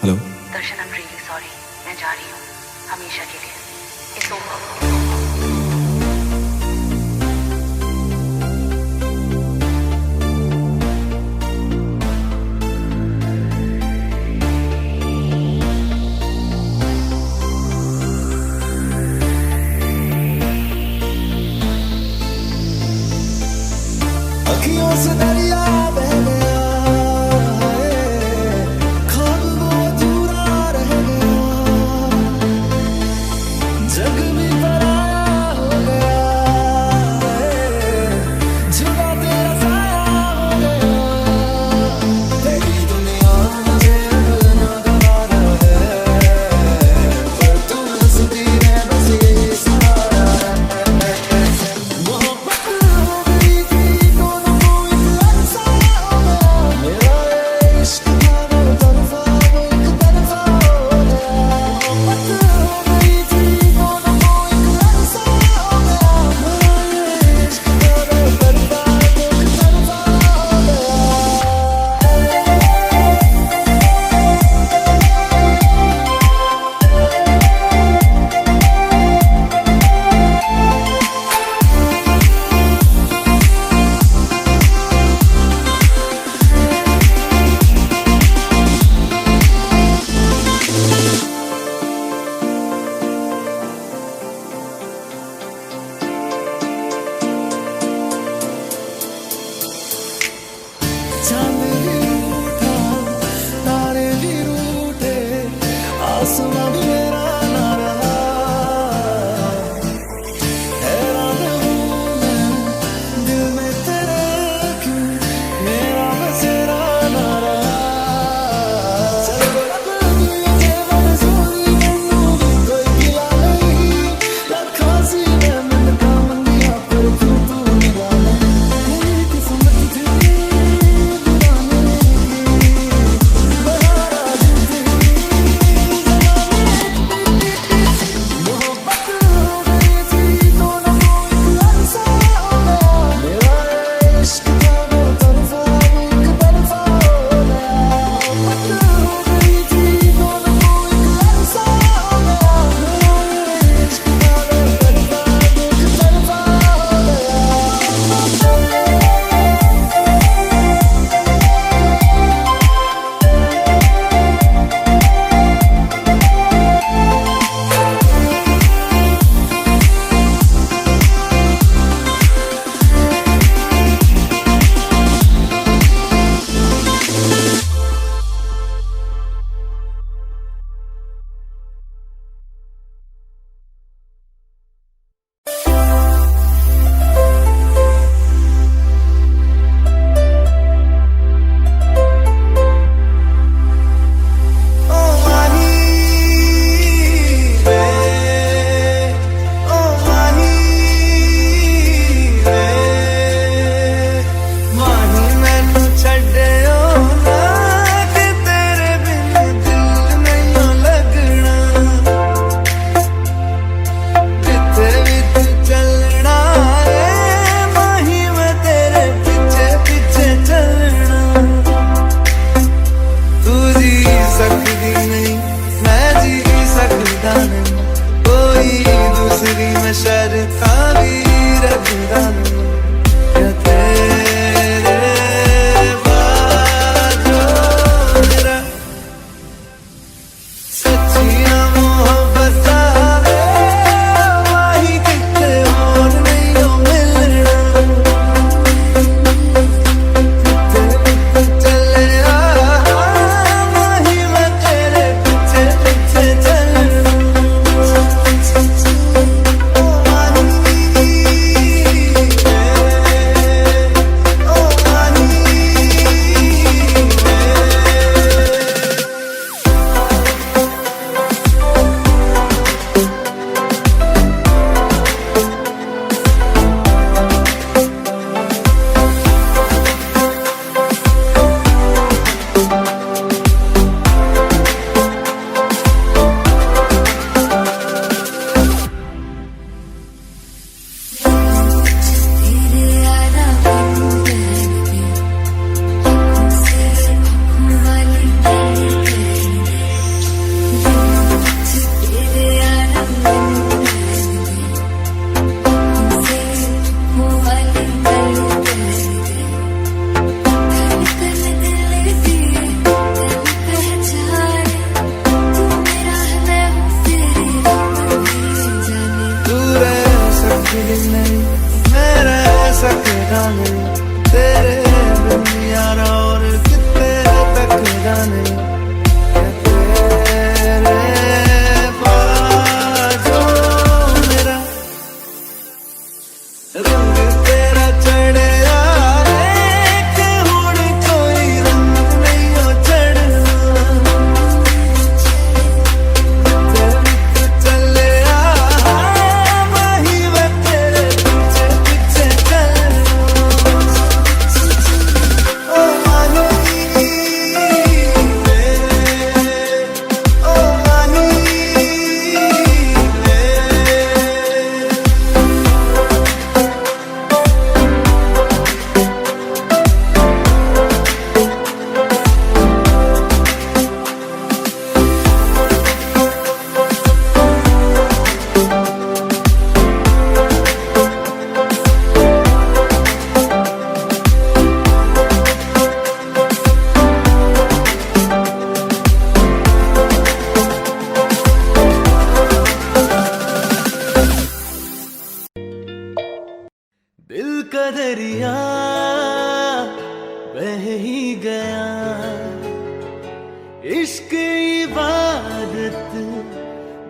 Hello. Darshan, I am really sorry. मैं जा रही हूँ हमेशा के लिए। It's over. अखियों से दरिया बह गया है, ख्वाब वो अधूरा रह गया। जग भी पराया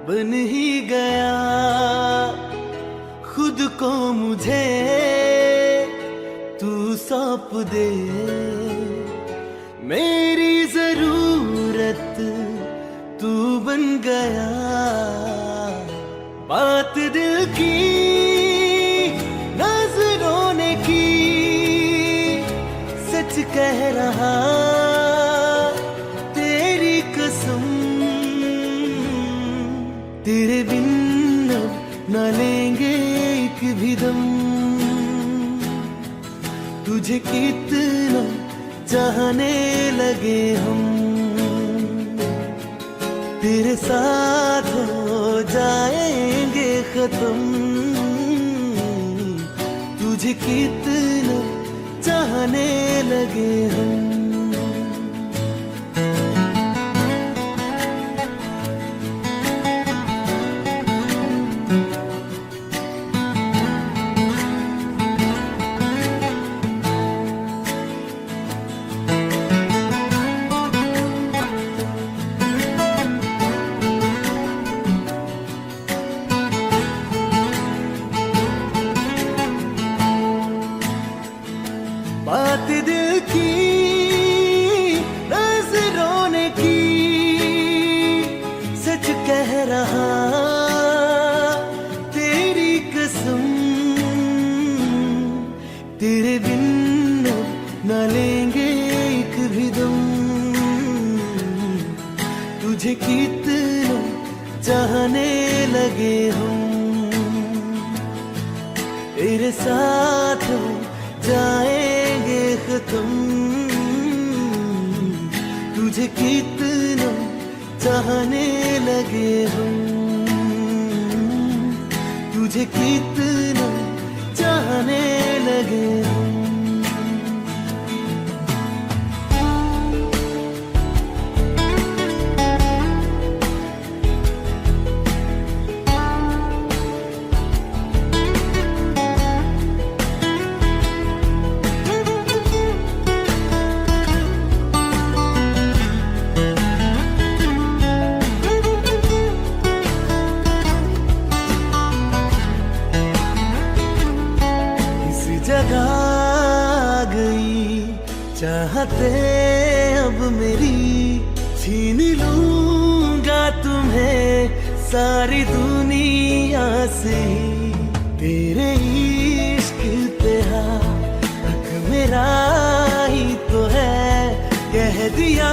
बन ही गया खुद को मुझे तू सौंप दे, मेरी जरूरत तू बन गया। बात दिल की नजरों ने की, सच कह रहा तेरी कसम, तेरे बिन न लेंगे एक भी दम। तुझे कितना चाहने लगे हम, तेरे साथ हो जाएंगे खत्म। तुझे कितना चाहने लगे हम। बात दिल की नजरों ने की, सच कह रहा तेरी कसम, तेरे बिन न लेंगे एक भी दम। तुझे कितना चाहने लगे हम, तेरे साथ जाएंगे खत्म। तुझे कितना चाहने लगे हम, तुझे कितना चाहने लगे हम। जगा गई चाहते अब मेरी, छीन लूंगा तुम्हें सारी दुनिया से। तेरे इश्क पे हक मेरा ही तो है, कह दिया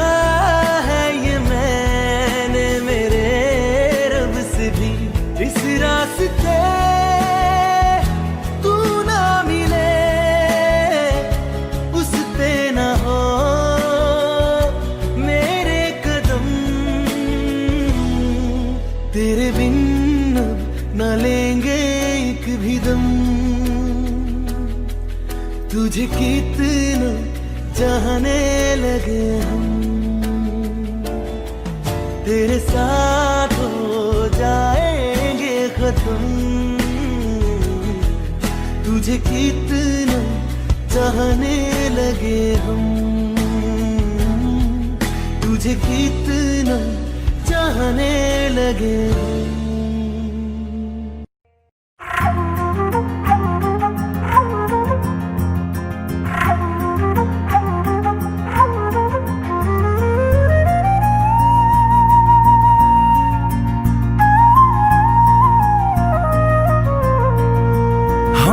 है ये मैंने मेरे रब से भी। जिस रास्ते तेरे बिन न लेंगे एक भी दम। तुझे कितना चाहने लगे हम, तेरे साथ हो जाएंगे खत्म। तुझे कितना चाहने लगे हम, तुझे कितना चाहने लगे हम।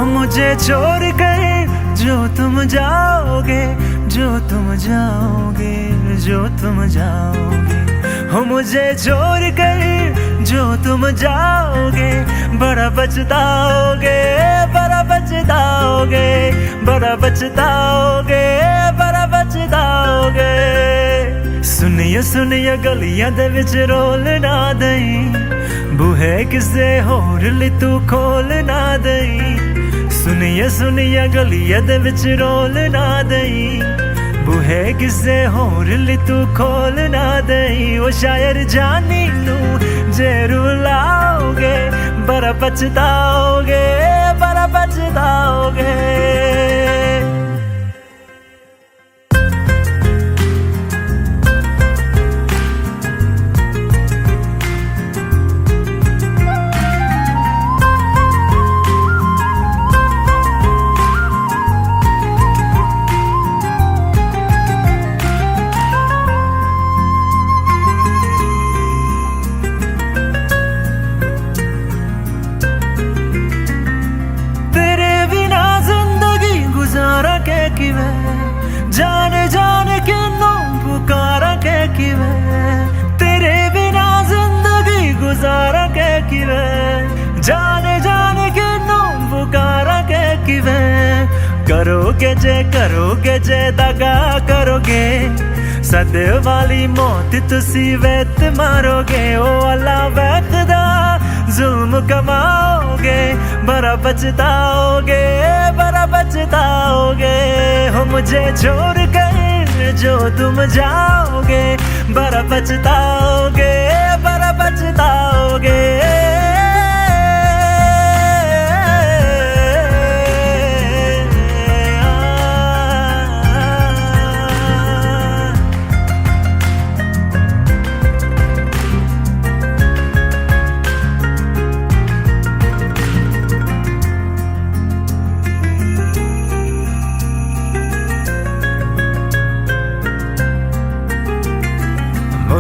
मुझे छोड़ कर जो तुम जाओगे, जो तुम जाओगे, जो तुम जाओगे। हो मुझे छोड़ कर जो तुम जाओगे, बड़ा पछताओगे, बड़ा पछताओगे, बड़ा पछताओगे, बड़ा पछताओगे। सुनिए सुनिए गलियां दे विच रोल ना दई, बूहे किसे होर ली तू खोल ना दई। सुनिए सुनिए गलियां दे विच रोल ना दई, बूहे किसे होर ली तू खोल ना दई। ओ शायर जानी नू जे रुलाओगे, बड़ा पछताओगे, बड़ा पछताओगे। करोगे जे दगा करोगे सदे वाली मौत तुसी वेत मारोगे ओ अल्लाह वैखदा जुल्म कमाओगे बड़ा पछताओगे हो मुझे छोड़ कर जो तुम जाओगे बड़ा पछताओगे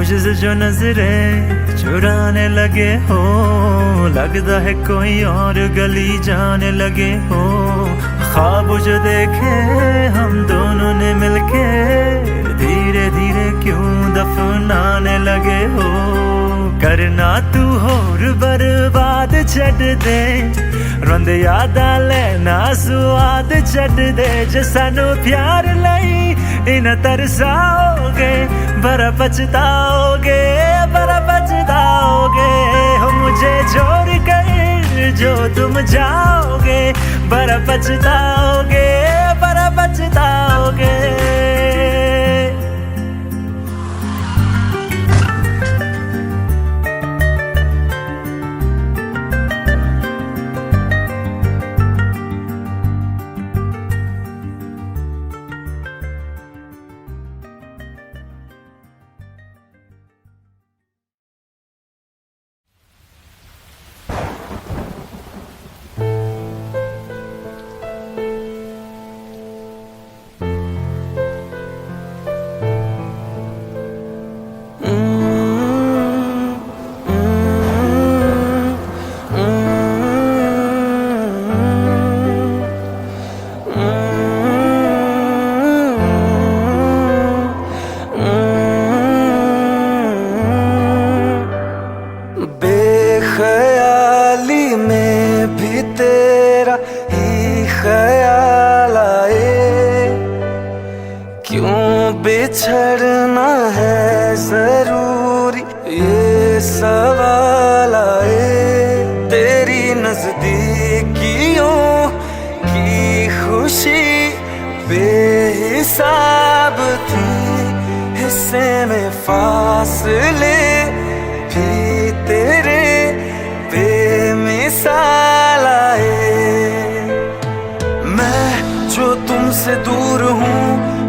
मुझसे जो नजरे चुराने लगे हो लगता है कोई और गली जाने लगे हो ख्वाब जो देखे हम दोनों ने मिलके धीरे धीरे क्यों दफनाने लगे हो करना तू होर बर्बाद छड़ दे रोंदे यादां लेना स्वाद छड़ दे जे सानू प्यार लई इन तरसाओगे बड़ा पछताओगे हो मुझे छोड़ कर जो तुम जाओगे बड़ा पछताओगे बेख्याली में भी तेरा ही ख्याल आए क्यों बिछड़ना है जरूरी ये सवाल आए तेरी नजदीकियों की खुशी बेहिसाब थी हिस्से में फासले भी तेरे बेमिसाल आए मैं जो तुमसे दूर हूँ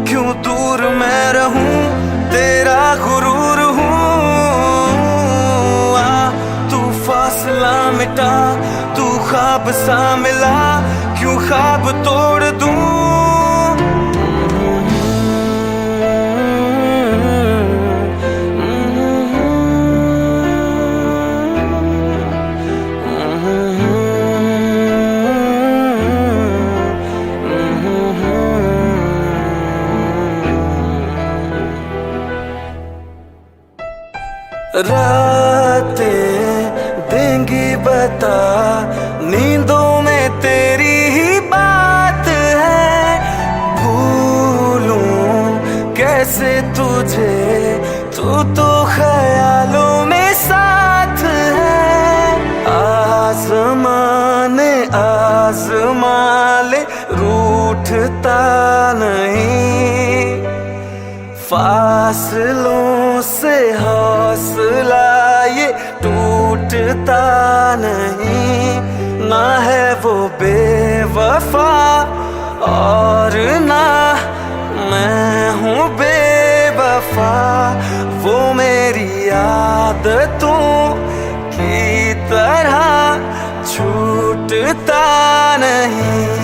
क्यों दूर मैं रहूं तेरा गुरूर हूँ तू फासला मिटा तू ख्वाब सा मिला क्यों ख्वाब तोड़ दूं रातें देंगी बता नींदों में तेरी ही बात है भूलूं कैसे तुझे तू तो ख्यालों में साथ है आसमाने आजमा ले रूठता नहीं फासलों से हौसला ये टूटता नहीं ना है वो बेवफा और ना मैं हूँ बेवफा वो मेरी आदतों की तरह छूटता नहीं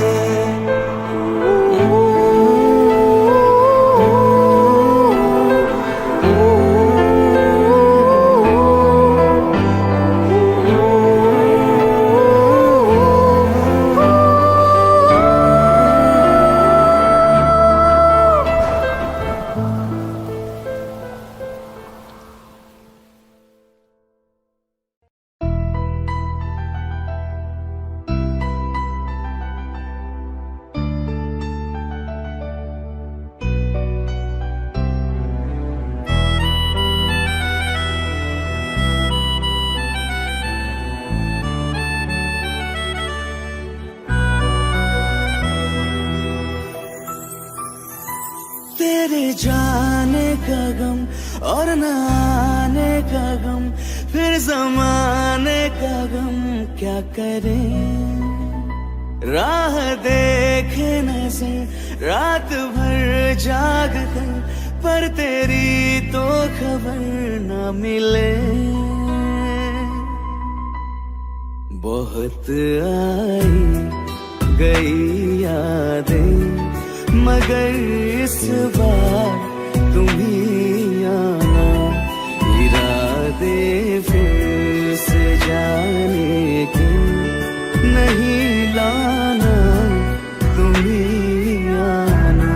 तेरे जाने का गम और न आने का गम, फिर जमाने का गम क्या करें। राह देखे नजर रात भर जाग कर, पर तेरी तो खबर न मिले। बहुत आई गई यादें, मगर इस बार तुम ही आना। इरादे फिर से जाने के नहीं लाना, तुम ही आना।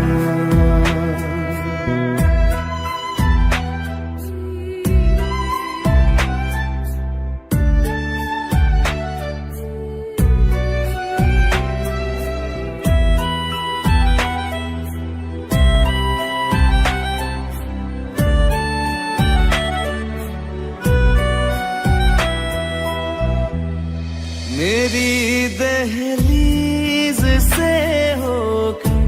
मेरी दहलीज से होकर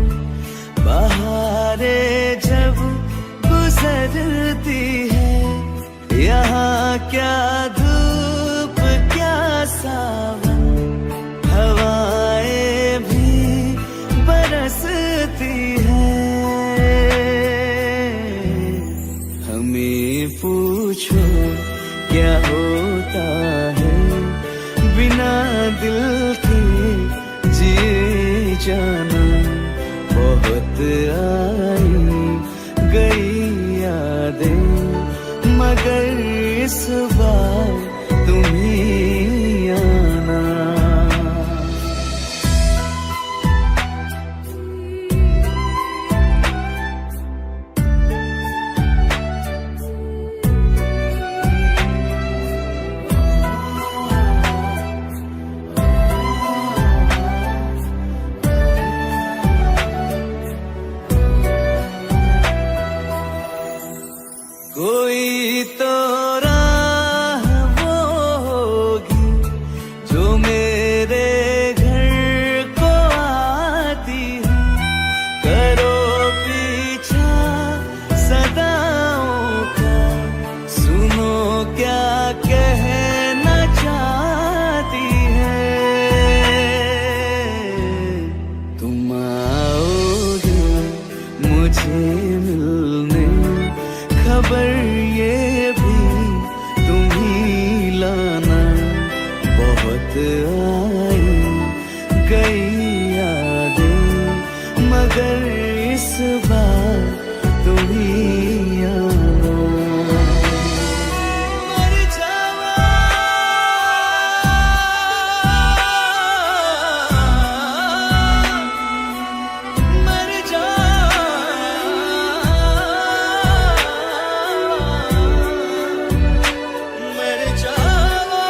बहारें जब गुजरती है, यहाँ क्या धूप क्या सावन, हवाएं भी बरसती है। हमें पूछो क्या होता है बिना दिल के जिए जाना। बहुत आई गई यादें, मगर इस बार तुम ही आना। कोई तो राह वो होगी जो मेरे घर को आती है। करो पीछा सदाओं का, सुनो क्या कहना चाहती है। तुम आओगे मुझे मिलने, खबर ये भी तुम ही लाना। बहुत आई गई यादें, मगर इस बार तुम ही आना। मर जावा, मर जावा, मर जावा।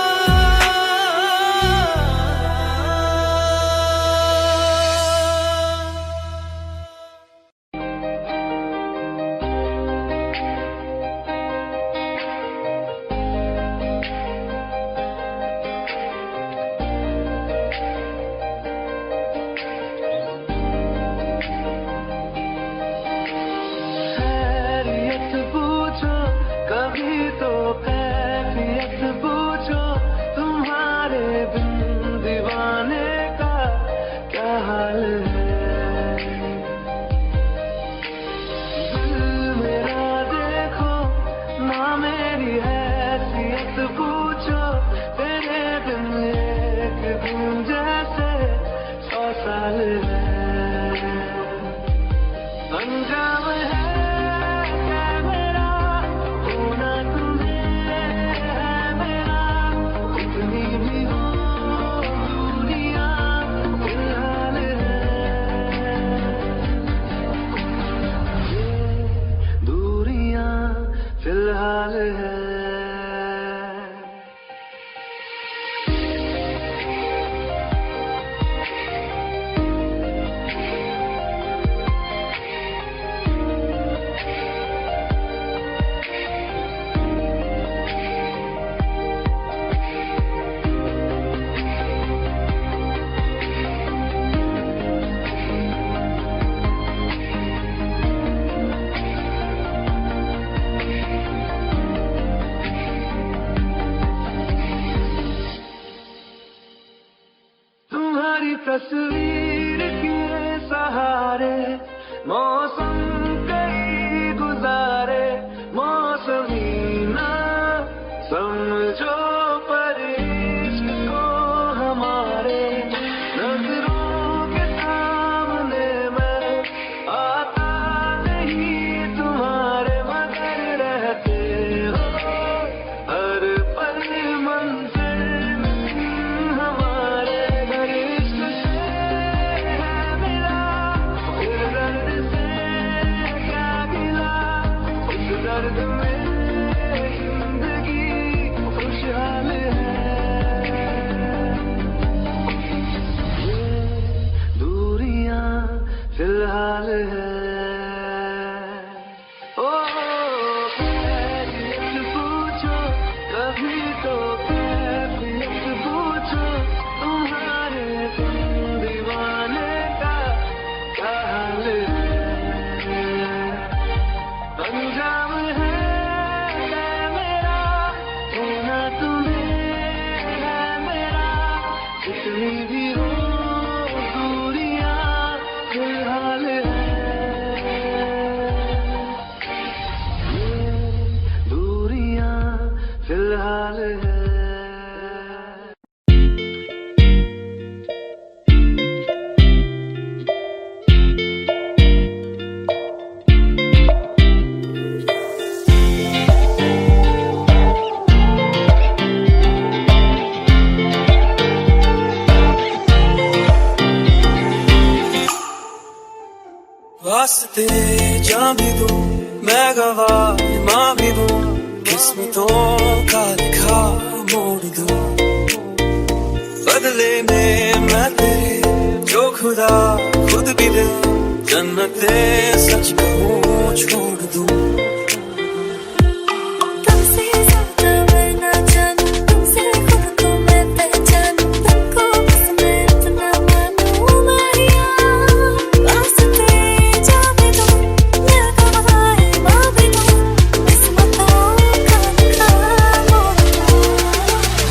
खैरियत पूछो कभी तो कैफियत पूछो, तुम्हारे बिन दीवाने का क्या हाल है। दिल मेरा देखो ना मेरी हैसियत पूछो, तेरे बिन एक दिन जैसे 100 साल है। अंजाम है क्या मेरा होना तुम्हें है मेरा, कितनी भी हो दुनिया फिलहाल है। ये दूरियां फिलहाल है। तस्वीर के सहारे मौसम कई गुजारे मौसमी ना समझो पर इश्क को हमारे नजरों के सामने मैं आता नहीं तुम्हारे मगर रहते हो हर पल मंजिल हमारे घर इश्क से है मिला फिर दर्द से क्या गिला इस दर्द में जिंदगी खुशहाल है ये दूरियां फिलहाल है ओ कैफियत पूछो कभी तो कैफियत पूछो तुम्हारे दीवाने का क्या हाल है अंजाम है मेरा होना तुम्हें है मेरा जितनी भी हो दूरियां फिलहाल है ये दूरियां फिलहाल है वास्ते जा भी दूं मैं गवाह मां भी दूं किस्मतों का लिखा मोड़ दूं बदले में मैं तेरे जो खुदा खुद भी दे जन्नते सच कहूं छोड़ दूं तुमसे ज्यादा मैं ना जानूं तुमसे खुद को मैं पहचानूं तुमको बस मैं इतना मानूं मारिया वास्ते जा भी दूं मैं गवाह मां भी दूं किस्मतों का लिखा मोड़ दूं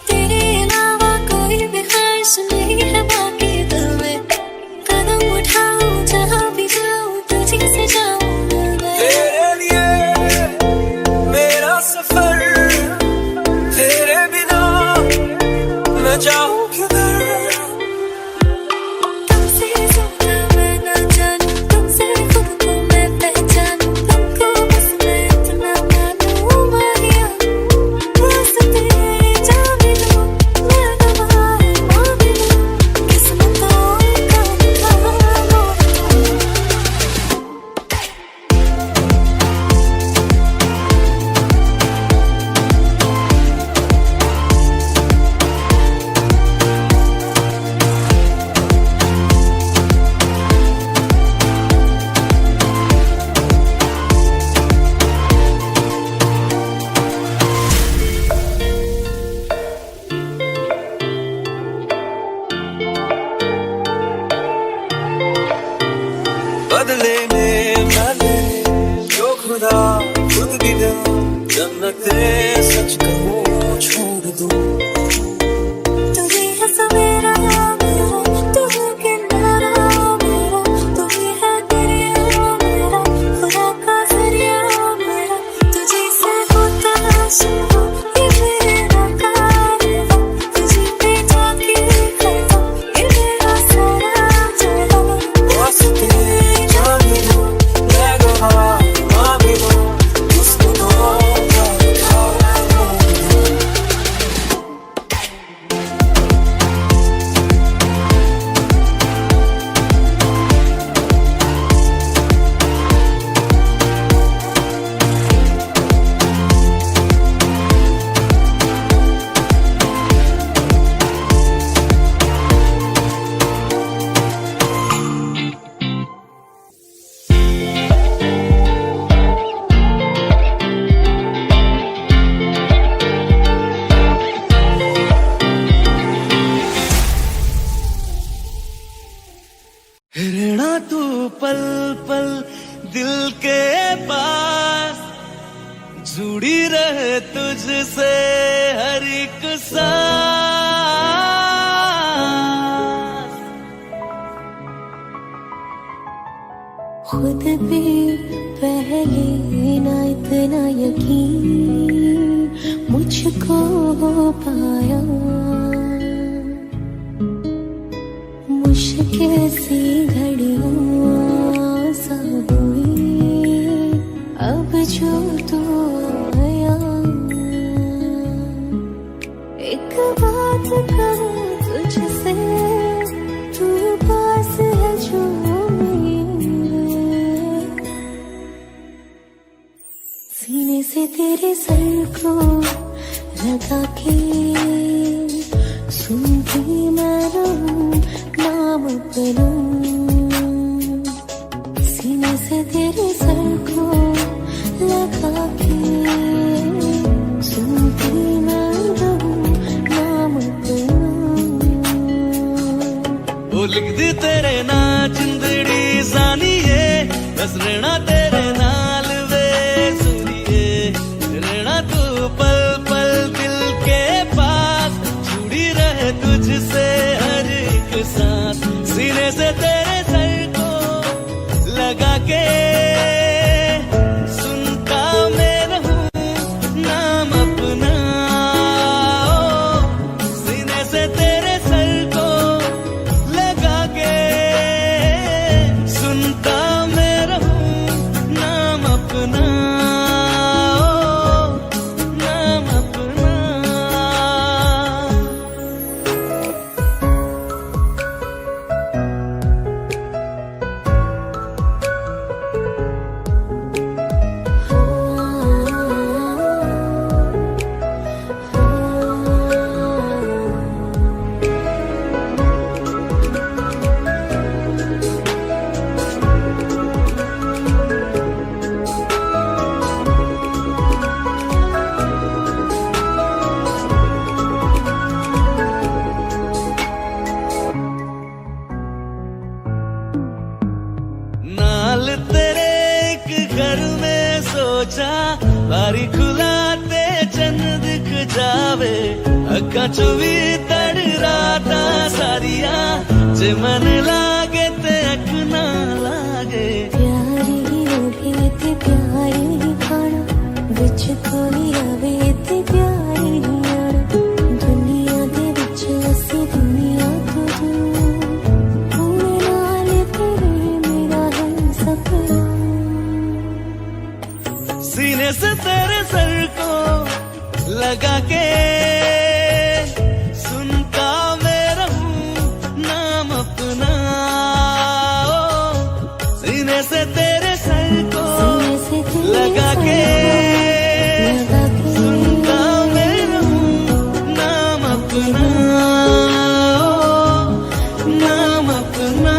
तेरे अलावा कोई भी ख्वाहिश नहीं है बाकी दिल में कदम उठाऊं जहाँ भी जाऊं तुझे से जाऊं मैं तेरे लिए मेरा सफर तेरे बिना मैं जाऊं किधर तुमसे ज्यादा मैं ना जानूं तुमसे खुद को मैं पहचानूं तुमको बस मैं इतना मानूं मारिया वास्ते जा भी दूं मैं गवाह मां भी दूं किस्मतों का लिखा मोड़ दूं बदले में मैं तेरे जो खुदा खुद भी दे जन्नते सच कहूं छोड़ दूं तू ही है सवेरा मेरा तू है किनारा मेरा तू ही है दरिया मेरा खुदा का जरिया मेरा तुझे से होता शुरू ये मेरा कारवां तुझे पे जाके करता ये मेरा सारा जहां वास्ते जा भी दूं मैं गवाह मां भी दूं किस्मतों का लिखा मोड़ दूं पल पल दिल के पास, जुड़ी रहे तुझसे हर एक सांस। खुद पे पहले ना इतना यकीन मुझको हो पाया, मुश्किल सी घड़ियों सा हुई अब जो तू आया। एक बात कहूँ तुझसे, तू पास है जो सीने से तेरे सर को लगा के सुनती मैं रहूं नाम अपना। सीने से तेरे सर को लगा के सुनती मैं रहूं नाम अपना। वो लिख दी तेरे ना जिंदड़ी सानिए, बस रहना तेरे नाल वे सुनिए। रहना तू पल पल दिल के पास, जुड़ी रहे तुझसे हर एक सांस। सीने से तेरे सर को लगा के सुनता मैं रहूं नाम अपना। सीने से तेरे सर को लगा के सुनता मैं रहूं नाम अपना, नाम अपना। नाल तेरे एक घर में सोचा, बारी खुलाते चंद दिख जावे। अक्का चुवी तड़ राता सारिया, जे मन लागे ते अख ना लागे। प्यारी होवे ते प्यारी खाना, विच कोई आवे ते प्यारी आना। दुनिया दे विच असी दुनिया तो दूर, होने नाल तेरे मेरा है सपना। सीने से तेरे सर को लगा के सुनता मैं रहूं नाम अपना। सीने से तेरे सर को लगा के सुनता मैं रहूं नाम अपना, नाम अपना।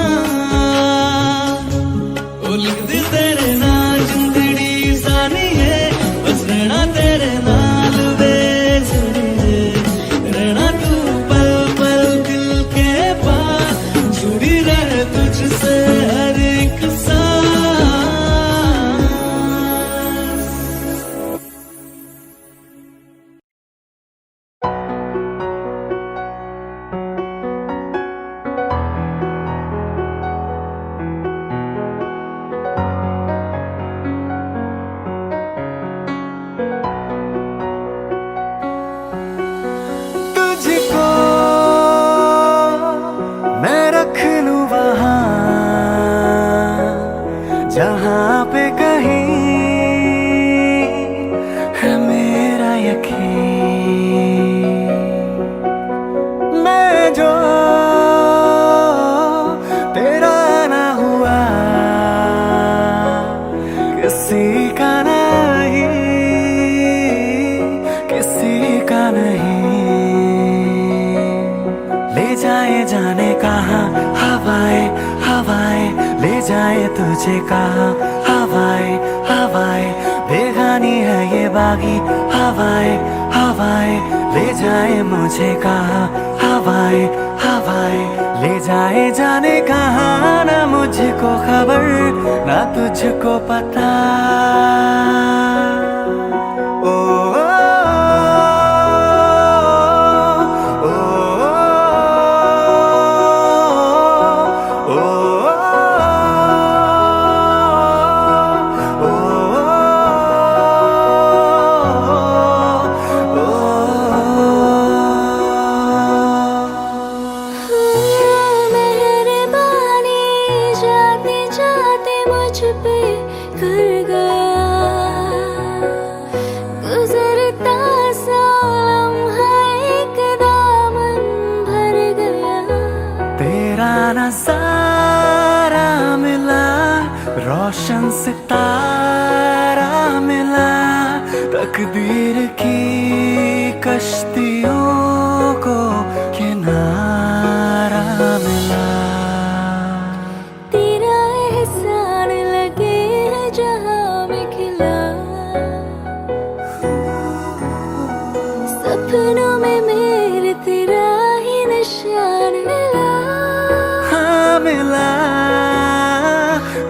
ओ लिख दी तेरे नाल जिंदड़ी सानिए, बस रहना तेरे नाल वे सुनिए। रहना तू पल पल दिल के पास, जुड़ी रहे तुझसे हर एक सांस। तुझको मैं रख लूं वहां, जहां पे कहीं है मेरा यकीन। मैं जो तेरा ना हुआ, किसी का नहीं, किसी का नहीं। ले जाए जाने कहाँ हवाएं हवाएं, ले जाए तुझे कहाँ हवाएं हवाएं। बेगानी है ये बागी हवाएं हवाएं, ले जाए मुझे कहाँ हवाएं हवाएं। ले जाए जाने कहाँ ना मुझको खबर ना तुझको पता। ओ, ओ, ओ, मेहरबानी जाते जाते मुझ पे कर गया, गुजरता सा लम्हा एक दामन भर गया। तेरा नजारा मिला, रोशन सितारा मिला, तकदीर की कश्तियों को किनारा मिला। तेरा एहसान लगे जहाँ में खिला, सपनों में मेरे तेरा ही निशान मिला। हाँ मिला,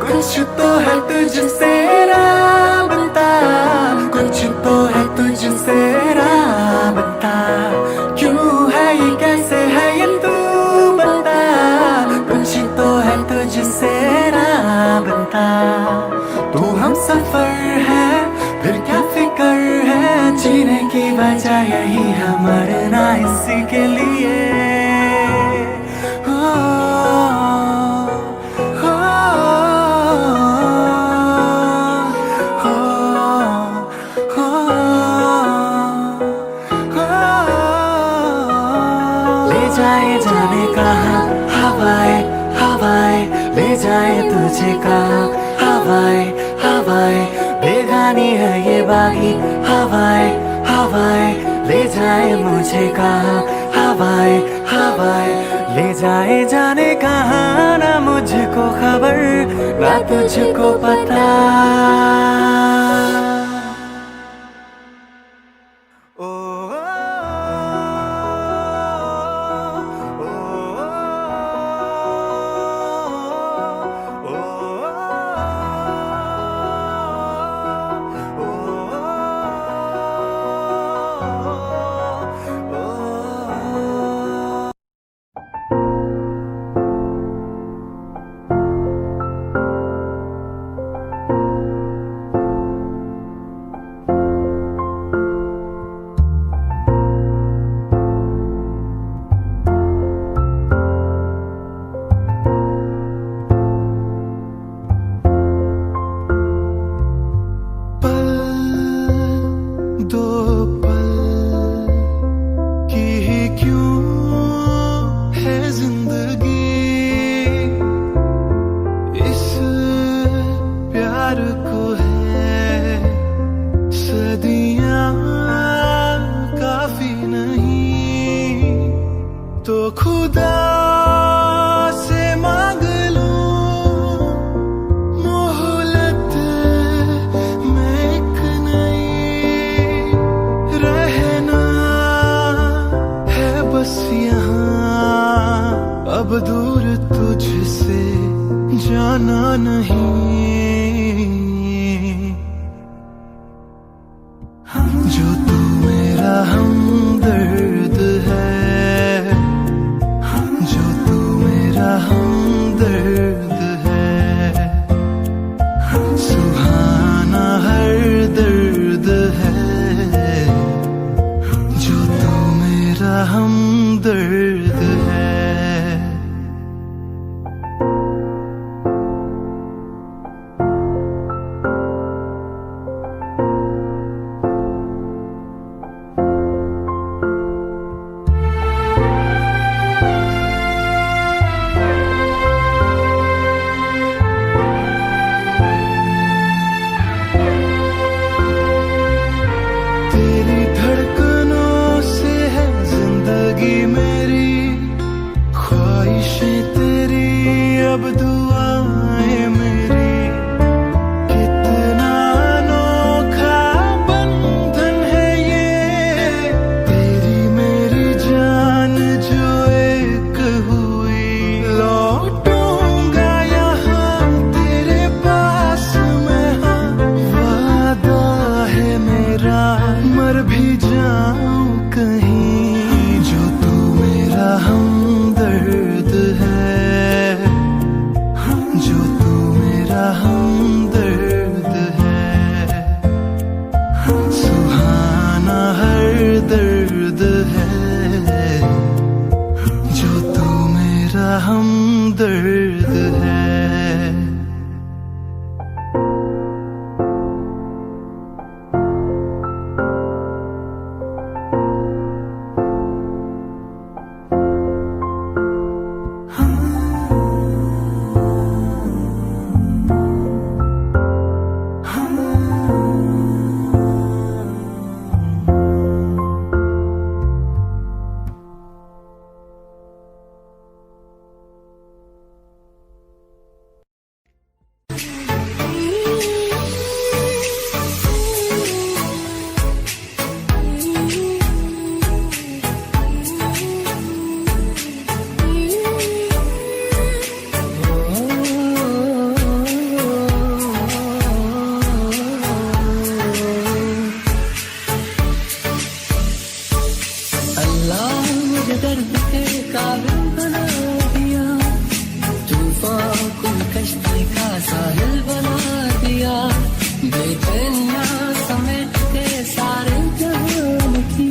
कुछ तो है तुझसे राबता, कुछ तो है तुझसे राबता। क्यों है ये, कैसे है ये, तू बता। कुछ तो है तुझसे राबता। तू हम सफर है, फिर क्या फिक्र है, जीने की वजह यही है, मरना इसी के लिए। ले जाए जाने कहाँ हवाएं हवाएं, ले जाए तुझे कहाँ हवाएं हवाएं। बेगानी है ये बागी हवाएं हवाएं, ले जाए मुझे कहाँ हवाएं हवाएं। ले जाए जाने कहाँ ना मुझको खबर ना तुझको पता। खुदा से मांग लूं मोहलत में एक नई, रहना है बस यहाँ अब दूर तुझसे जाना नहीं। जो तू मेरा हमदर्द है, जो तू मेरा हमदर्द है, सुहाना हर दर्द है, जो तू मेरा हमदर्द है। तेरी धड़कनों से है जिंदगी मेरी, हमदर्द है। दर्द के काबिल बना दिया, तूफान को कश्ती का साहिल बना दिया, बेचैनियां समेट के सारे जहान की,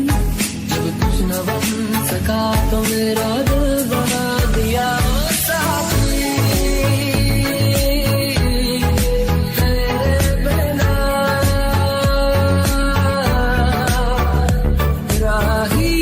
जब कुछ न बन सका तो मेरा दिल बना दिया। साथी तेरे बिना राही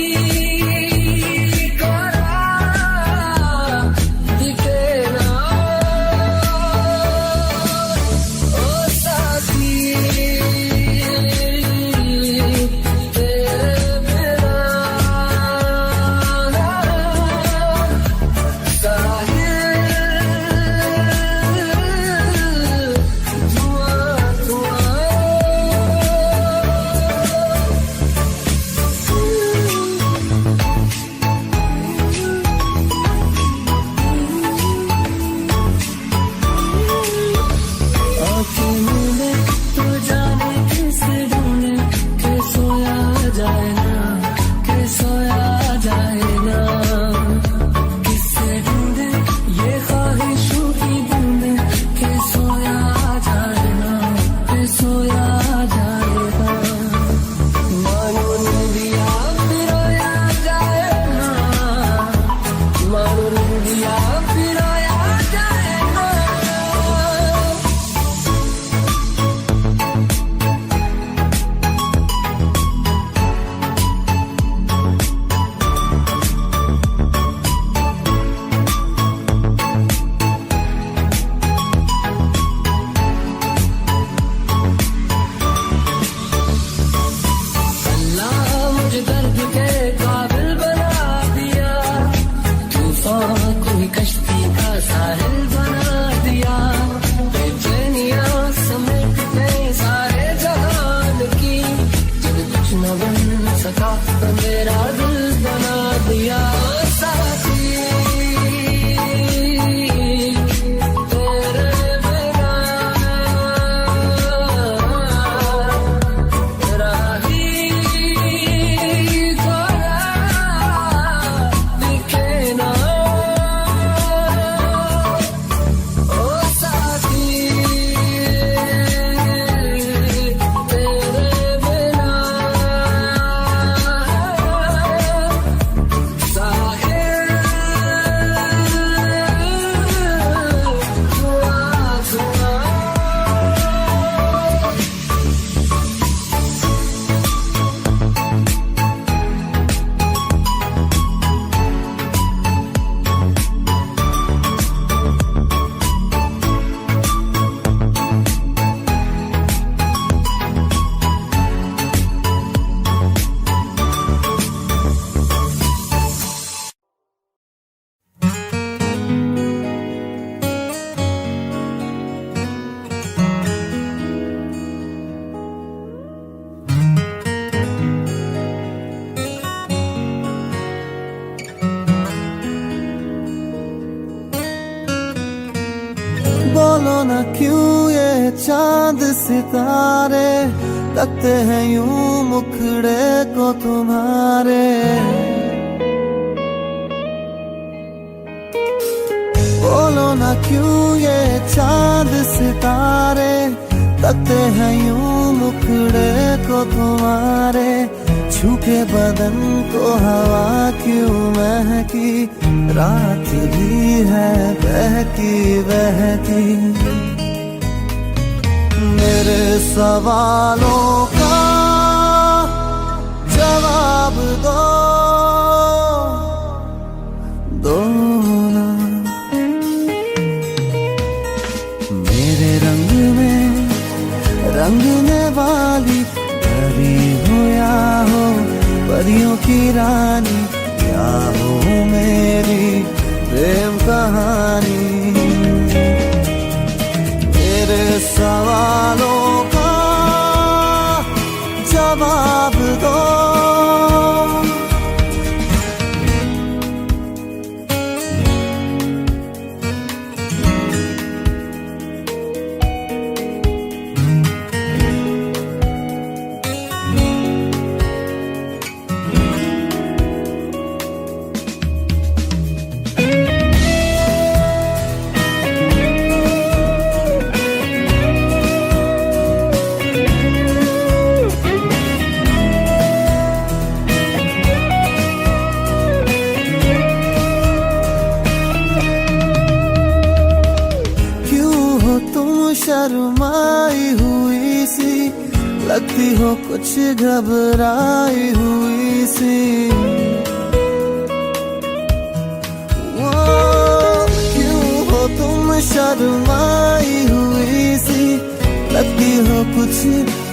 मेरा दिल बना दिया। साथी तेरे बिना राही थोड़ा दिखे ना, ओ साथी तेरे बिना बोलो ना क्यों ये चांद सितारे तकते हैं यूं मुखड़े को तुम्हारे। बोलो ना क्यों ये चांद सितारे तकते हैं यूं मुखड़े को तुम्हारे। छू के बदन को हवा क्यों महकी, रात भी है बहकी बहकी। मेरे सवालों का जवाब दो ना। मेरे रंग में रंगने वाली परी हो या हो परियों की रानी, या हो मेरी प्रेम कहानी। मेरे सवालों का जवाब दो। शर्माई हुई सी लगती हो, कुछ घबराई हुई सी। क्यों हो तुम शर्माई हुई सी लगती हो, कुछ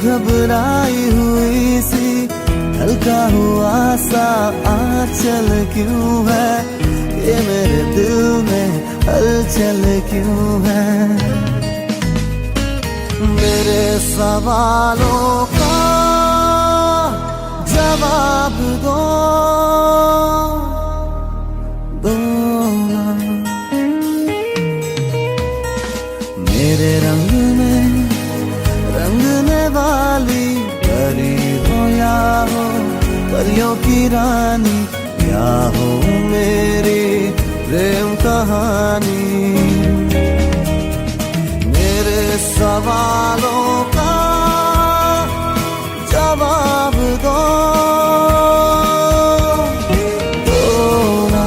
घबराई हुई सी। हल्का हुआ सा आंचल क्यों है, ये मेरे दिल में हलचल क्यों है। मेरे सवालों का जवाब दो ना। मेरे रंग में रंगने वाली परी हो या हो परियों की रानी, या हो मेरी प्रेम कहानी। सवालों का जवाब दो ना।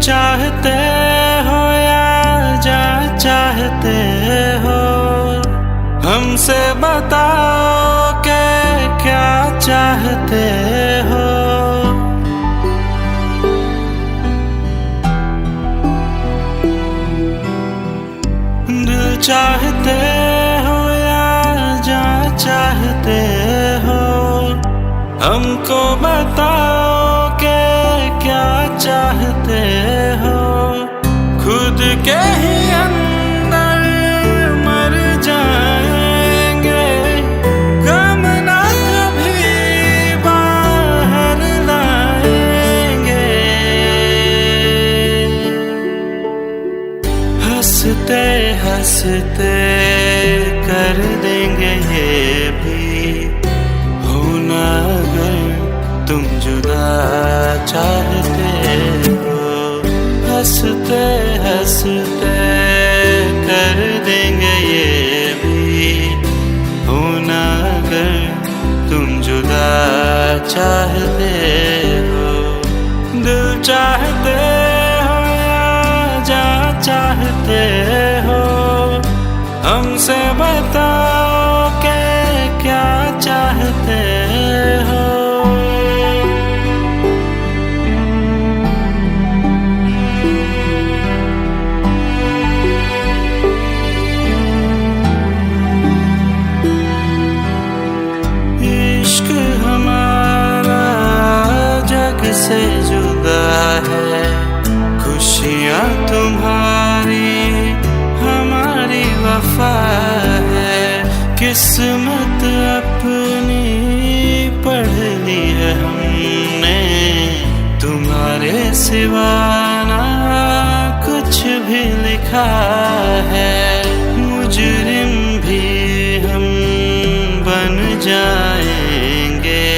चाहते हो या जा चाहते हो, हमसे बताओ कि क्या चाहते हो। दिल चाहते हो या जा चाहते हो, हमको बताओ कि क्या चाहते हो। खुद के ही अंदर मर जाएंगे, गम ना कभी बाहर लाएंगे। हंसते हंसते कर देंगे ये भी, होना अगर तुम जुदा चाहते हो। हंसते हंसते कर देंगे ये भी, होना अगर तुम जुदा चाहते हो। दिल चाहते हो या जा चाहते हो, हमसे बताओ कि क्या चाहते हो। से जुदा है, खुशियाँ तुम्हारी हमारी वफा है। किस्मत अपनी सिवा ना कुछ भी लिखा है, मुजरिम भी हम बन जाएंगे।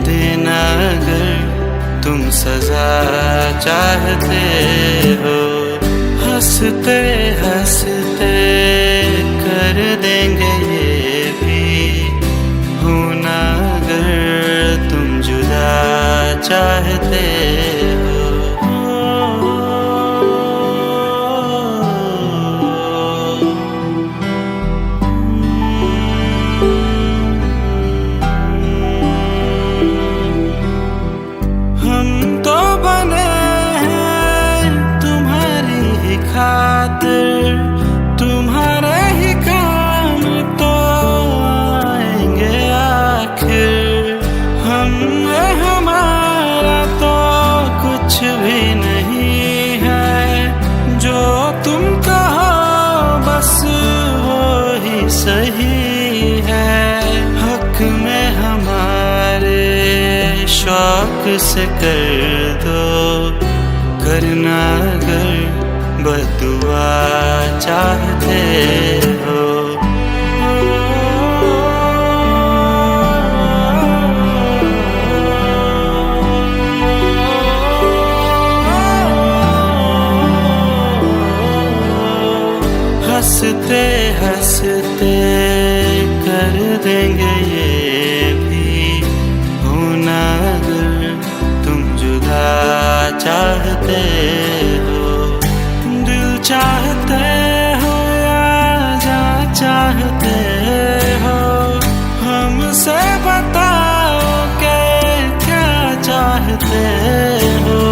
देना अगर तुम सजा चाहते हो, हंसते हंसते कर देंगे ये भी। होना अगर तुम जुदा चाहते हो। हम तो बने हैं तुम्हारी ही खातिर, तुम्हारे ही काम तो आएंगे आखिर। हम में हमारा तो कुछ भी नहीं है, जो तुम कहो बस वो ही सही है। हक में हमारे शौक से कर दो, करना अगर बदुआ चाहते हो। हंसते हंसते कर देंगे ये भी। होना अगर तुम जुदा चाहते हो। दिल चाहते हो या जा चाहते हो, हमसे बताओ कि क्या चाहते हो।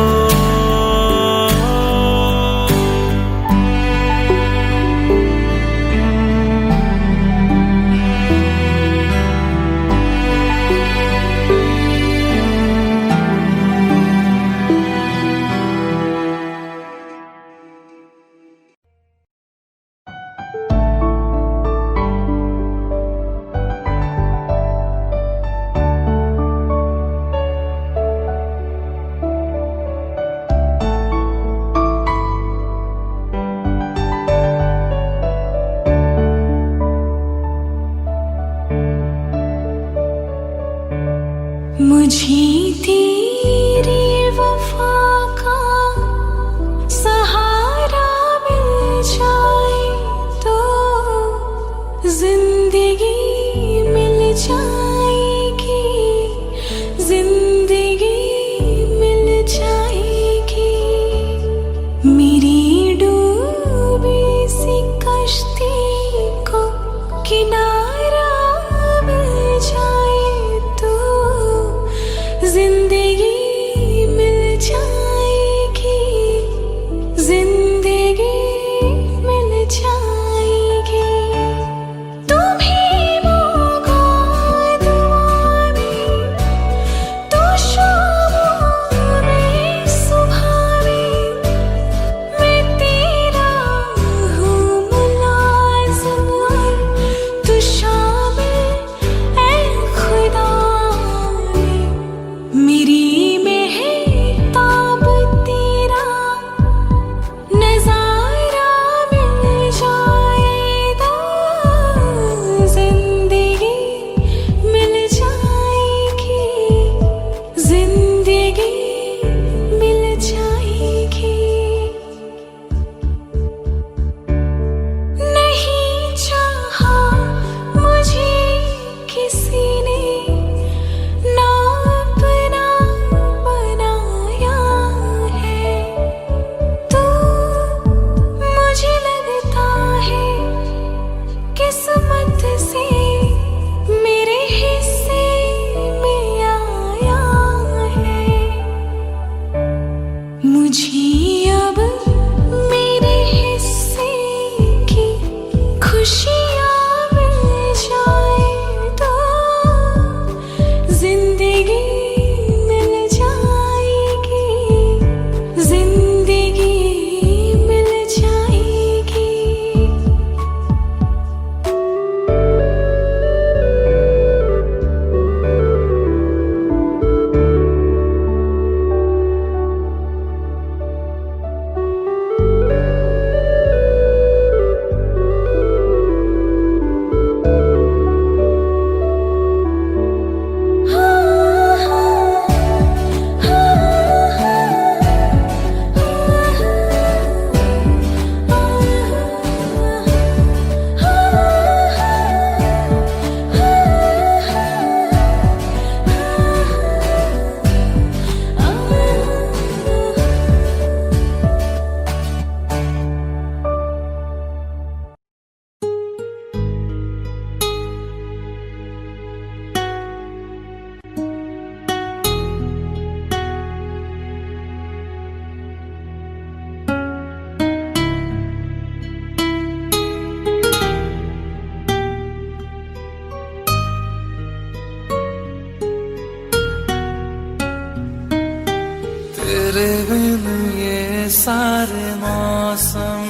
तेरे बिन ये सारे मौसम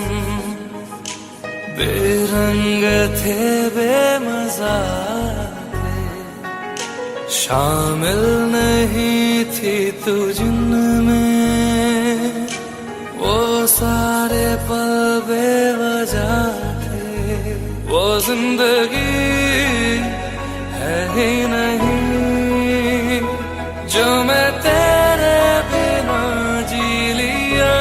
बेरंग थे, बेमजा थे, शामिल नहीं थी तू जिनमें, वो सारे पल बेवजह थे। वो जिंदगी है ही नहीं जो मैं तेरे बिना जी लिया।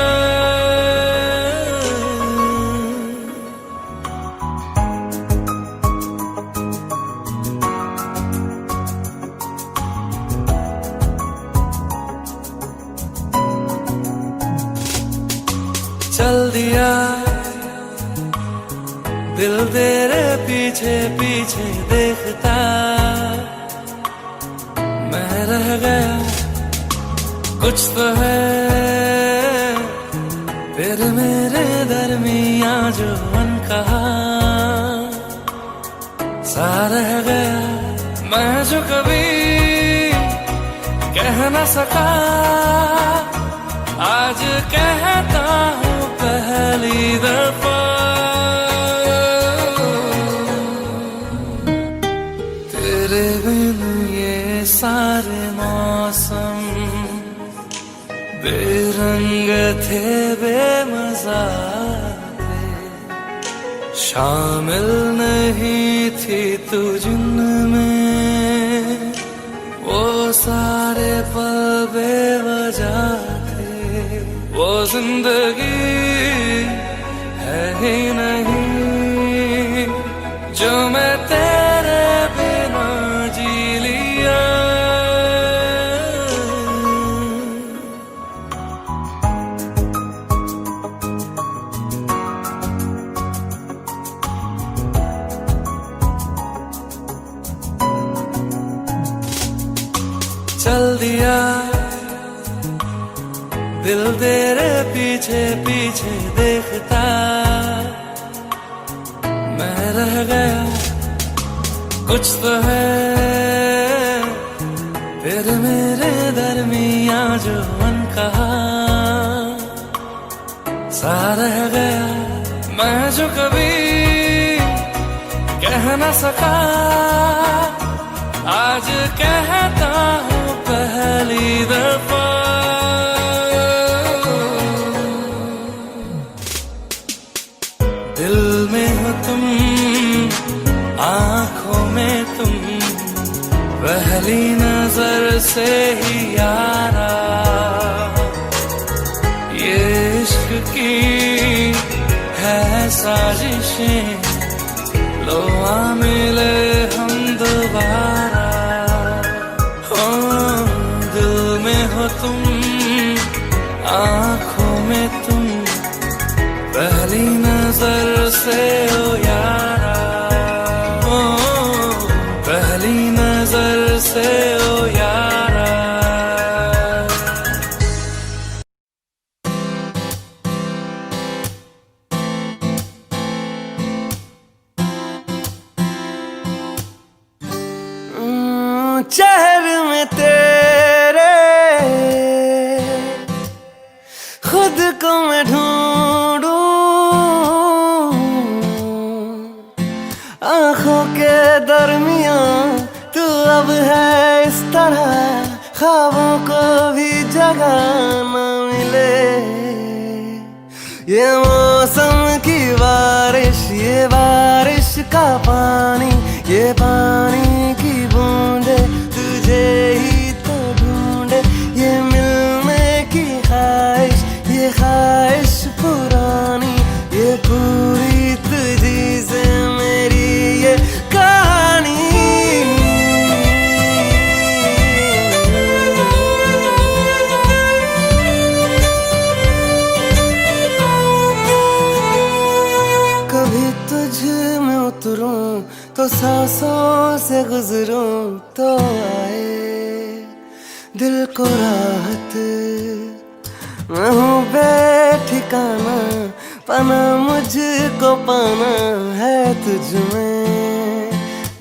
चल दिया दिल तेरे पीछे पीछे देखता, मैं रह गया कुछ तो है फिर मेरे दरमियां जो अनकहा सा रह गया। मैं जो कभी कह न सका आज कहता हूँ पहली दफा। तेरे बिन ये सारे मौसम बेरंग थे, बेमजा थे, शामिल नहीं थी तू जिनमें, वो सारे पल बेवजह थे। वो जिंदगी है ही नहीं जो मैं तेरे बिना जी लिया। चल दिया दिल तेरे पीछे पीछे देखता, मैं रह गया कुछ तो है फिर मेरे दरमियां जो अनकहा सा रह गया। मैं जो कभी कह न सका आज कहता हूँ पहली दफा। दिल में हो तुम, आंखों में तुम, पहली नजर से ही यारा, ये इश्क की है साजिशें, लो आ मिले हम दोबारा। हो दिल में हो तुम, आंखों में तुम, पहली नजर से ओ यारा, ओ पहली नजर से ओ यारा। चेहरे में तेरे खुद को मैं ढूंढूं, आंखों के दरमियां तू अब है इस तरह, ख्वाबों को भी जगह न मिले। ये मौसम की बारिश, ये बारिश का पानी, ये पानी की बूंदे तुझे ही तो ढूंढे। ये मिलने की ख्वाहिश, ये ख्वाहिश पुरानी, ये पूरी तुझी से मेरी ये कहानी। कभी तुझ में उतरूं तो सांसों से गुजरूं तो आए दिल को राहत। मैं हूँ बेठिकाना, पाना मुझको पाना है तुझ में,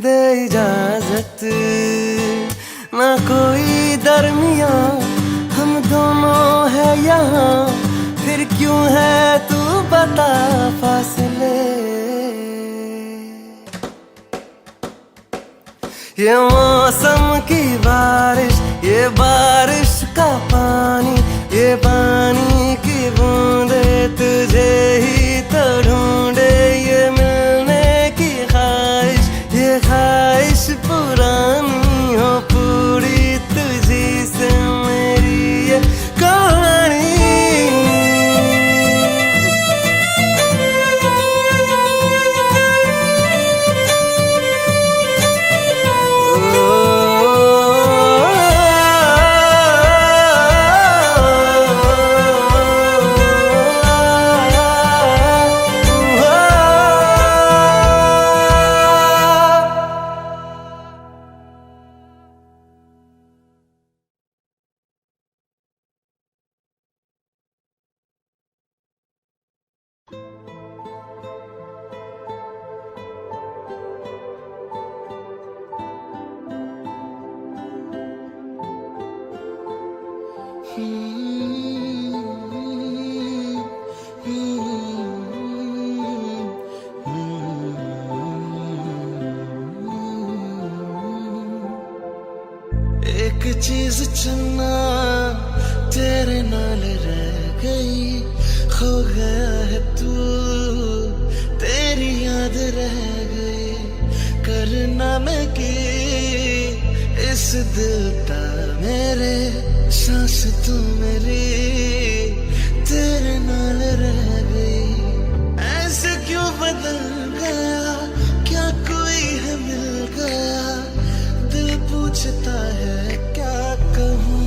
दे इजाजत। ना कोई दरमियां हम दोनों है यहाँ, फिर क्यों है तू बता फासले। ये मौसम की बारिश, ये बारिश का पानी, ये पानी की बूंदे तुझे ही तो ढूंढे। ये मिलने की ख्वाहिश, ये ख्वाहिश पुरानी हो पूरी तुझी से मेरी ये कहानी। एक चीज चुनना तेरे नाल रह गई, खो गया है तू तेरी याद रह गई। करना मैं की इस दिल दा मेरे, सांस तू मेरी तेरे नाल रह गई। ऐसे क्यों बदल गया, क्या कोई है मिल गया, दिल पूछता है क्या कहूँ।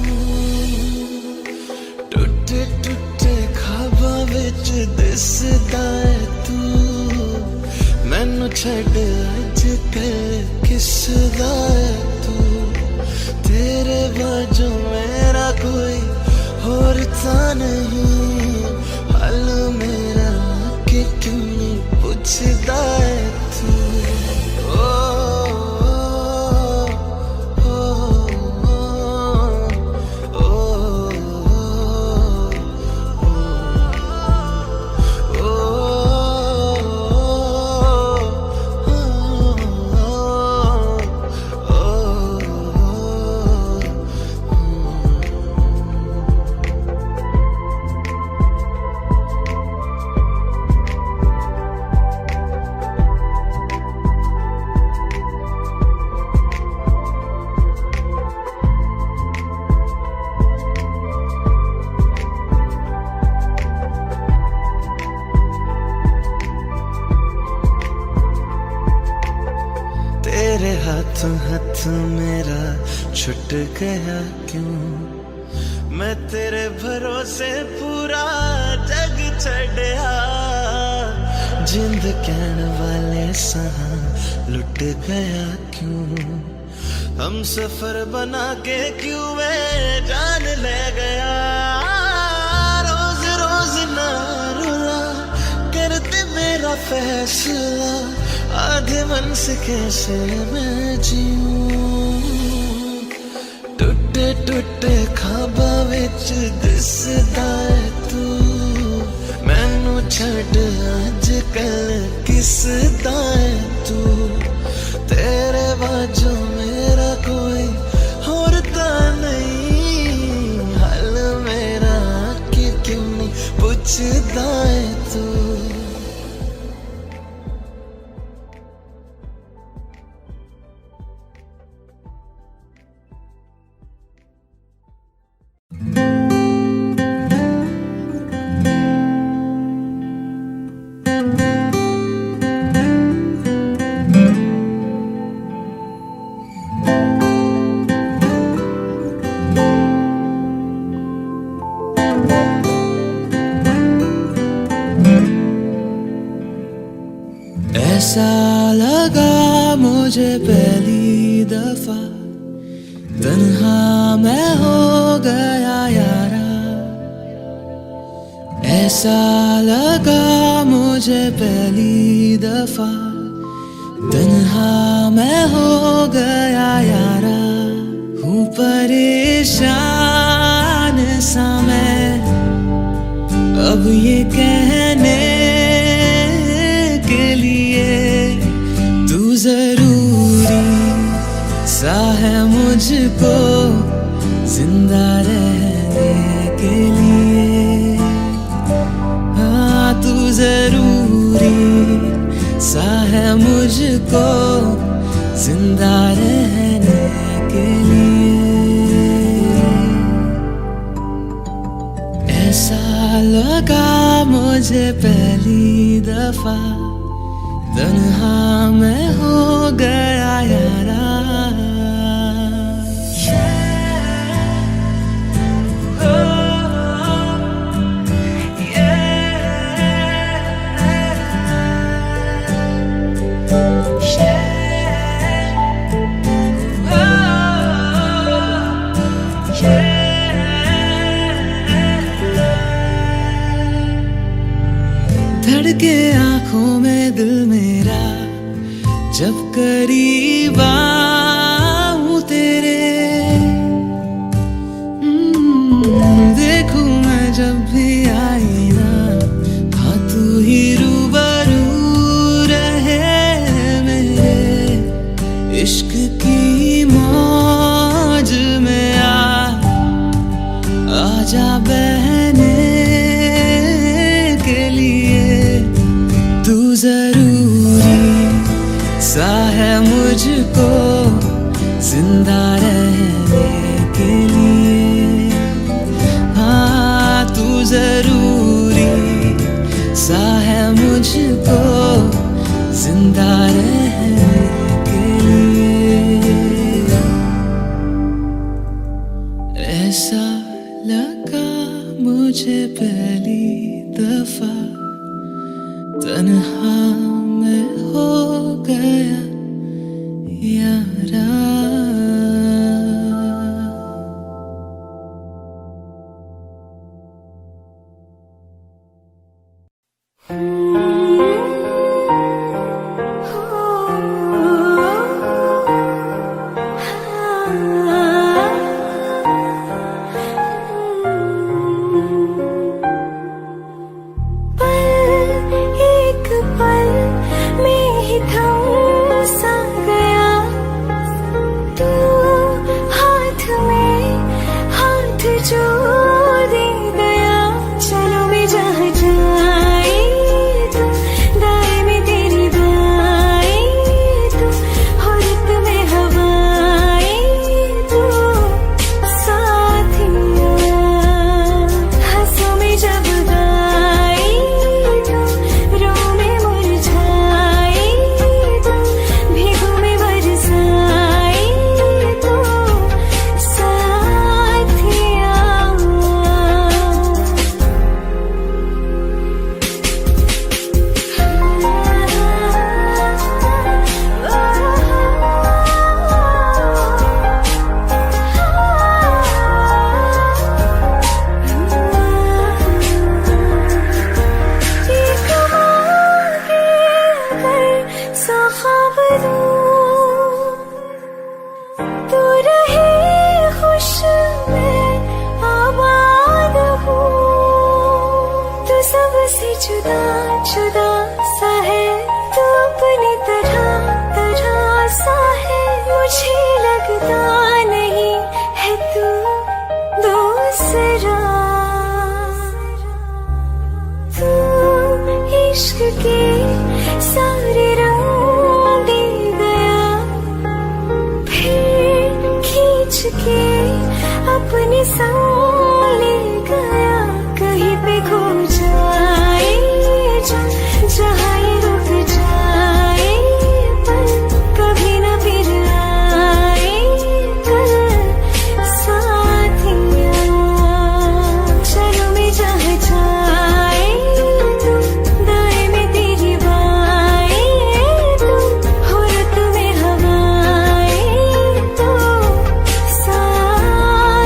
टूटे टूटे ख्वाबां विच दिसदा है तू, मैनू छड्ड अज कल किसदा है तू। तेरे बाजू मेरा कोई होर ता नहीं, हाल मेरा कि क्यों नहीं पुछदा है तू। तेरे हाथों हाथ मेरा छुट गया क्यों, मैं तेरे भरोसे पूरा जग छड़या। जिंद कहन वाले सहा लुट गया क्यों, हम सफर बना के क्यों मैं जान ले गया। रोज रोज ना रुला करते मेरा फैसला, आधे मन से कैसे मैं जीऊं। टूटे टूटे ख्वाबां विच दिसदा है तू, मैनू छड्ड अज कल किसदा है तू। तेरे बाजू मेरा कोई होर ता नहीं, हाल मेरा कि क्यों नहीं पुछदा है तू। ऐसा लगा मुझे पहली दफा, तन्हा मैं हो गया यारा। ऐसा लगा मुझे पहली दफा, तन्हा मैं हो गया यारा। हूँ परेशान सा मैं ये कहने के लिए तू जरूरी सा है मुझको जिंदा रहने के लिए। हाँ तू जरूरी सा है मुझको जिंदा रहने के लिए। ऐसा लगा मुझे पहली दफा तन्हा मैं हो गया यारा। धड़के आंखों में दिल मेरा जब करीब आऊं तेरे। देखूं मैं जब भी आई ना, हाँ तू ही रूबरू रहे मेरे। इश्क की मौज में आजा बहने के लिए। तू जरूरी सा है मुझको जिंदा रहने के लिए। हाँ तू जरूरी सा है मुझको जिंदा रहने के लिए। ऐसा लगा मुझे पहली दफा तन्हा मैं हो गया यारा। जुदा जुदा सा है तू अपनी तरह तरह सा है। मुझे लगता नहीं है तू दूसरा। तू इश्क के सारे रंग दे गया, फिर खींच के अपने संग ले गया। कहीं पे खो जाए जहाँ ये रुक जाए, पर कभी न फिर आए कल साथिया। चलो मैं जहाँ जाए तू दाएं में तेरी बाएं, तू हो रुत में हवाएं, तो साथिया।